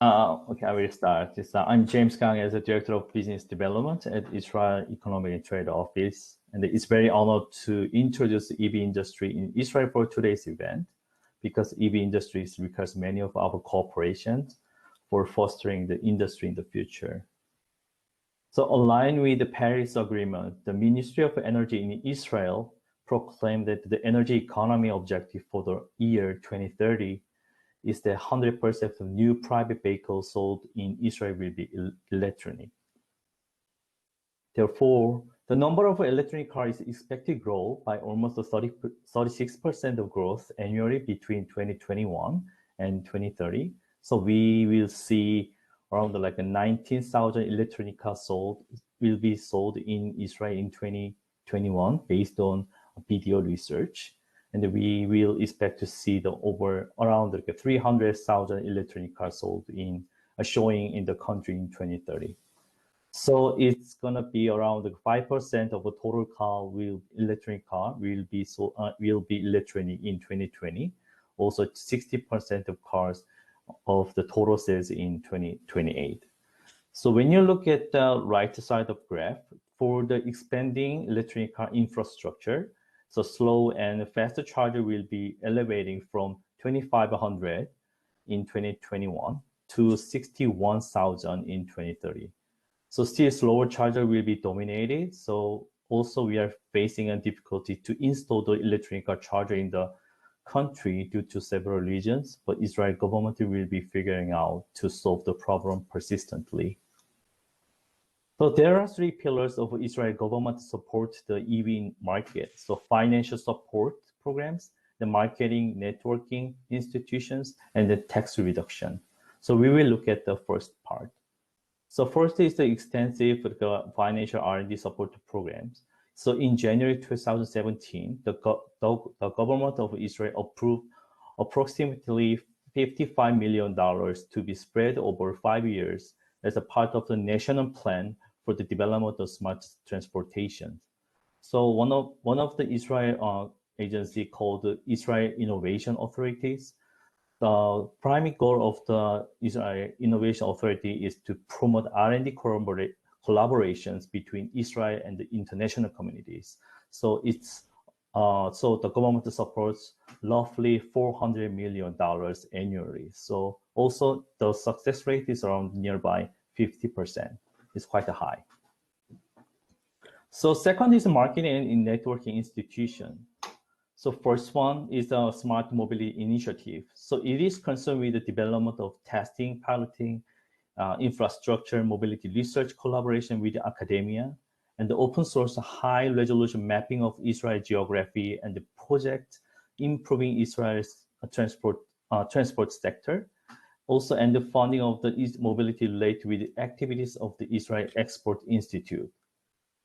Okay, I will start. I'm James Kang as the Director of Business Development at Israel Economic and Trade Office. And it's very honored to introduce the EV industry in Israel for today's event, because EV industries requires many of our cooperations for fostering the industry in the future. So aligned with the Paris Agreement, the Ministry of Energy in Israel proclaimed that the energy economy objective for the year 2030 is that 100% of new private vehicles sold in Israel will be electronic. Therefore, the number of electronic cars is expected to grow by almost 36% of growth annually between 2021 and 2030. So we will see around 19,000 electronic cars will be sold in Israel in 2021 based on BDO research. And we will expect to see around 300,000 electronic cars sold showing in the country in 2030. So it's gonna be around 5% of the total electronic car will be electronic in 2020. Also 60% of cars of the total sales in 2028. So when you look at the right side of graph, for the expanding electronic car infrastructure, so slow and faster charger will be elevating from 2,500 in 2021 to 61,000 in 2030. So still slower charger will be dominated. So also we are facing a difficulty to install the electronic car charger in the country due to several reasons, but Israel government will be figuring out to solve the problem persistently. So there are three pillars of Israel government support the EV market. So financial support programs, the marketing, networking institutions, and the tax reduction. So we will look at the first part. So first is the extensive financial R&D support programs. So in January 2017, the government of Israel approved approximately $55 million to be spread over 5 years as a part of the national plan for the development of smart transportation. So one of the Israel agency called the Israel Innovation Authorities. The primary goal of the Israel Innovation Authority is to promote R&D collaborations between Israel and the international communities. So so the government supports roughly $400 million annually. So also the success rate is around nearby 50%. It's quite high. So second is marketing and networking institution. So first one is the Smart Mobility Initiative. So it is concerned with the development of testing, piloting, infrastructure, mobility research collaboration with academia, and the open source high resolution mapping of Israel geography and the project improving Israel's transport sector. Also, and the funding of the mobility related with the activities of the Israel Export Institute.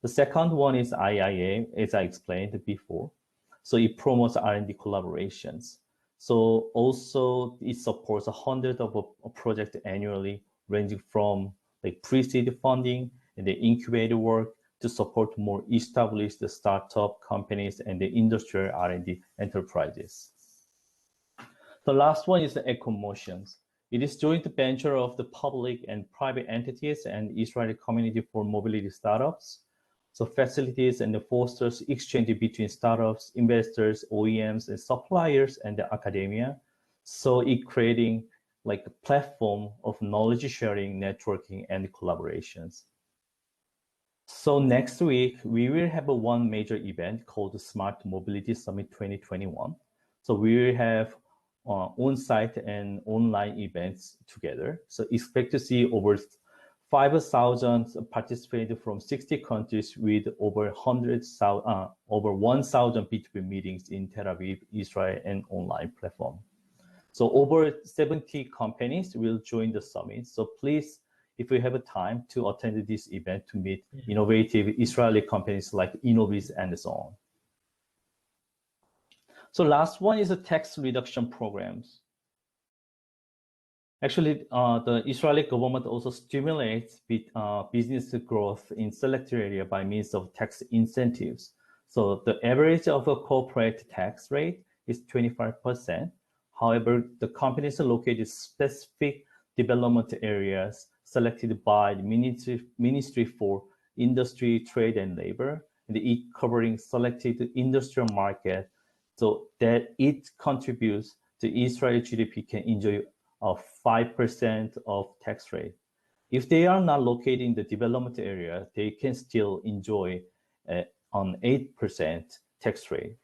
The second one is IIA, as I explained before. So it promotes R&D collaborations. So also it supports 100 of projects annually, ranging from pre-seed funding and the incubator work to support more established startup companies and the industrial R&D enterprises. The last one is the EcoMotions. It is joint venture of the public and private entities and Israeli community for mobility startups. So facilities and fosters exchange between startups, investors, OEMs, and suppliers and the academia. So it creating a platform of knowledge sharing, networking, and collaborations. So next week, we will have one major event called the Smart Mobility Summit 2021. So we will have on-site and online events together. So expect to see over 5,000 participants from 60 countries with over 1,000 B2B meetings in Tel Aviv, Israel, and online platform. So over 70 companies will join the summit. So please, if you have a time to attend this event to meet innovative Israeli companies like Innoviz and so on. So last one is the tax reduction programs. Actually, the Israeli government also stimulates business growth in selected area by means of tax incentives. So the average of a corporate tax rate is 25%. However, the companies located specific development areas selected by the Ministry for Industry, Trade and Labor, and it covering selected industrial market so that it contributes to Israel GDP can enjoy a 5% of tax rate. If they are not located in the development area, they can still enjoy an 8% tax rate.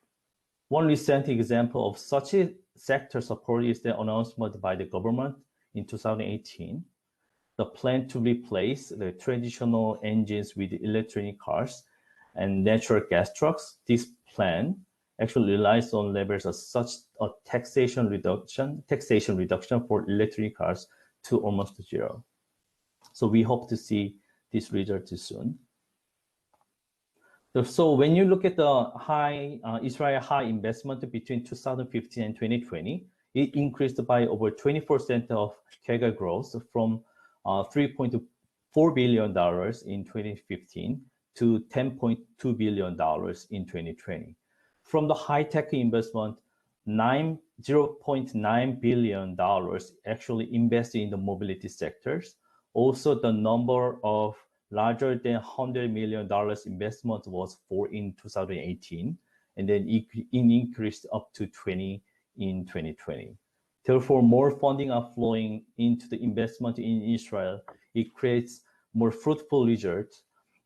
One recent example of such a sector support is the announcement by the government in 2018, the plan to replace the traditional engines with electronic cars and natural gas trucks. This plan actually relies on levels of such a taxation reduction for electric cars to almost zero. So we hope to see this result soon. So when you look at the Israel high investment between 2015 and 2020, it increased by over 20% of CAGR growth from $3.4 billion in 2015 to $10.2 billion in 2020. From the high-tech investment, $0.9 billion actually invested in the mobility sectors. Also, the number of larger than $100 million investment was 4 in 2018, and then it increased up to 20 in 2020. Therefore, more funding are flowing into the investment in Israel. It creates more fruitful results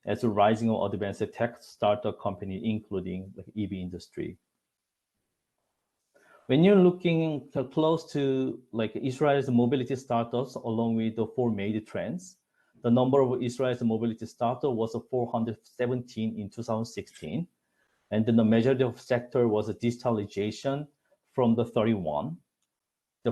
as a rising of advanced tech startup company, including the EV industry. When you're looking close to like Israel's mobility startups, along with the 4 major trends, the number of Israel's mobility startups was 417 in 2016, and then the majority of sector was digitalization from the 31,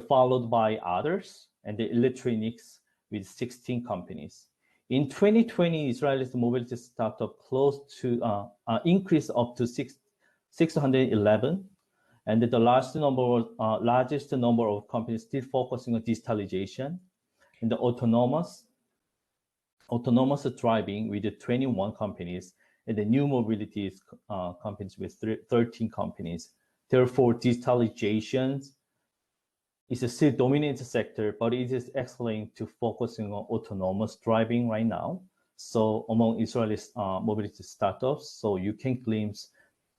followed by others, and the electronics with 16 companies. In 2020, Israel's mobility startup close to increased up to 611, and the largest number of companies still focusing on digitalization, and the autonomous driving with the 21 companies, and the new mobility companies with 13 companies. Therefore, digitalization is a still dominant sector, but it is excellent to focusing on autonomous driving right now. So among Israeli mobility startups, so you can glimpse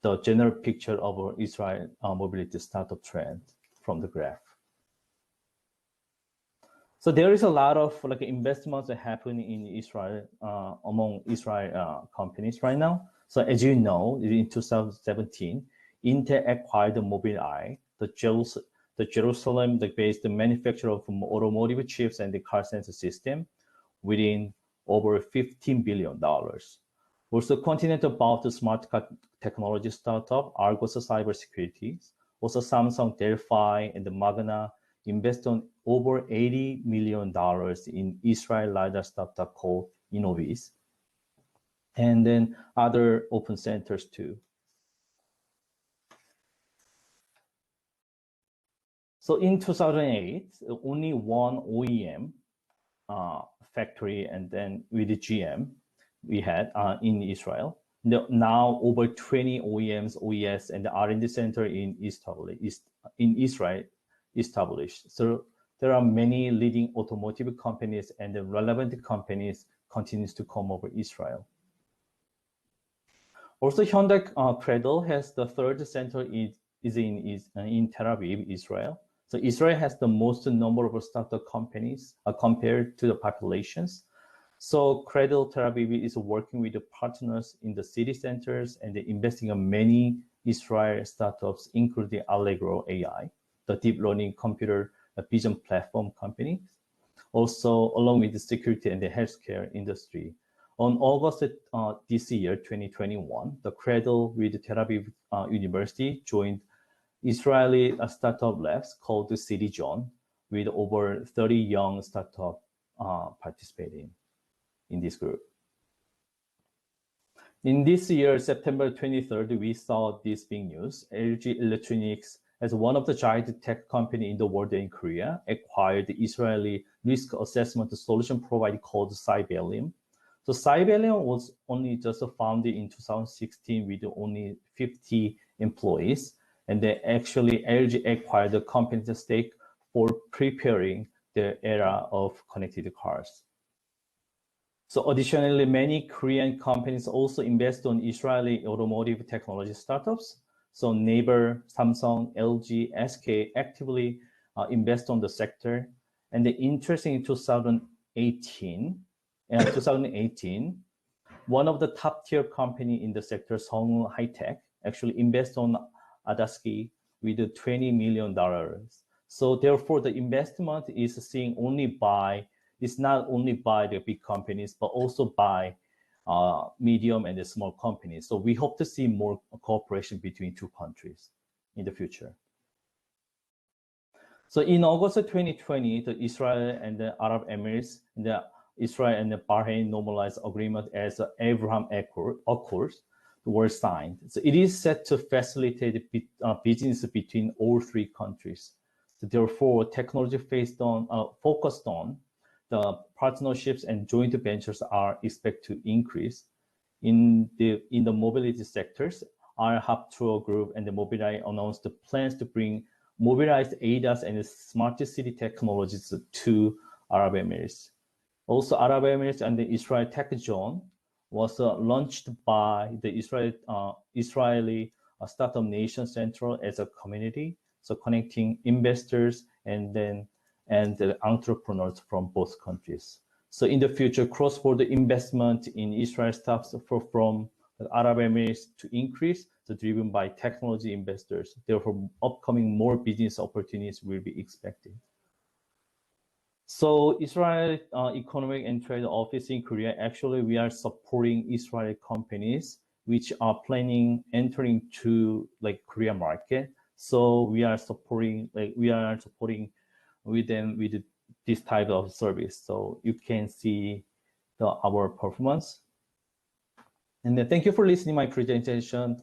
the general picture of our Israel mobility startup trend from the graph. So there is a lot of like investments that happen in Israel among Israel companies right now. So as you know, in 2017, Intel acquired Mobileye, the Jerusalem-based manufacturer of automotive chips and the car sensor system, within over $15 billion. Also, Continental bought the smart car technology startup Argos Cybersecurity. Also, Samsung, Delphi, and the Magna invest on over $80 million in Israel LiDAR startup called Innovis, and then other open centers too. So in 2008, only one OEM factory, and then with the GM we had in Israel. Now over 20 OEMs, OES, and the R&D center in Israel established. So there are many leading automotive companies, and the relevant companies continues to come over Israel. Also, Hyundai Cradle has the third center in Tel Aviv, Israel. So Israel has the most number of startup companies compared to the populations. So Cradle Tel Aviv is working with the partners in the city centers and investing in many Israel startups, including Allegro AI, the deep learning computer vision platform company. Also, along with the security and the healthcare industry. On August this year, 2021, the Cradle with Tel Aviv University joined Israeli startup labs called the City Zone, with over 30 young startups participating in this group. In this year, September 23rd, we saw this big news. LG Electronics, as one of the giant tech company in the world in Korea, acquired the Israeli risk assessment solution provider called Cybelium. So Cybelium was only just founded in 2016 with only 50 employees. And they actually LG acquired the company's stake for preparing the era of connected cars. So additionally, many Korean companies also invest on Israeli automotive technology startups. So Naver, Samsung, LG, SK actively invest on the sector. And the interesting in 2018, one of the top tier company in the sector, Song High Tech, actually invest on Adaski with $20 million. So therefore, the investment is seen only by, it's not only by the big companies, but also by medium and the small companies. So we hope to see more cooperation between two countries in the future. So in August of 2020, the Israel and the Arab Emirates, and the Israel and the Bahrain normalized agreement as the Abraham Accords were signed. So it is set to facilitate business between all three countries. So therefore, technology focused on the partnerships and joint ventures are expected to increase. In the mobility sectors, our Hub2 group and the Mobileye announced the plans to bring mobilized ADAS and smart city technologies to Arab Emirates. Also, Arab Emirates and the Israel Tech Zone was launched by the Israeli Startup Nation Central as a community, so connecting investors and the entrepreneurs from both countries. So in the future, cross-border investment in Israel starts from the Arab Emirates to increase, so driven by technology investors. Therefore, upcoming more business opportunities will be expected. So Israel Economic and Trade Office in Korea, actually we are supporting Israeli companies which are planning entering to like Korea market. So we are supporting with them with this type of service. So you can see our performance. And then thank you for listening to my presentation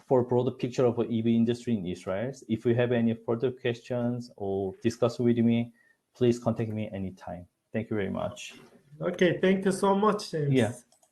for a broader picture of the EV industry in Israel. If you have any further questions or discuss with me, please contact me anytime. Thank you very much. Okay, thank you so much, James. Yeah.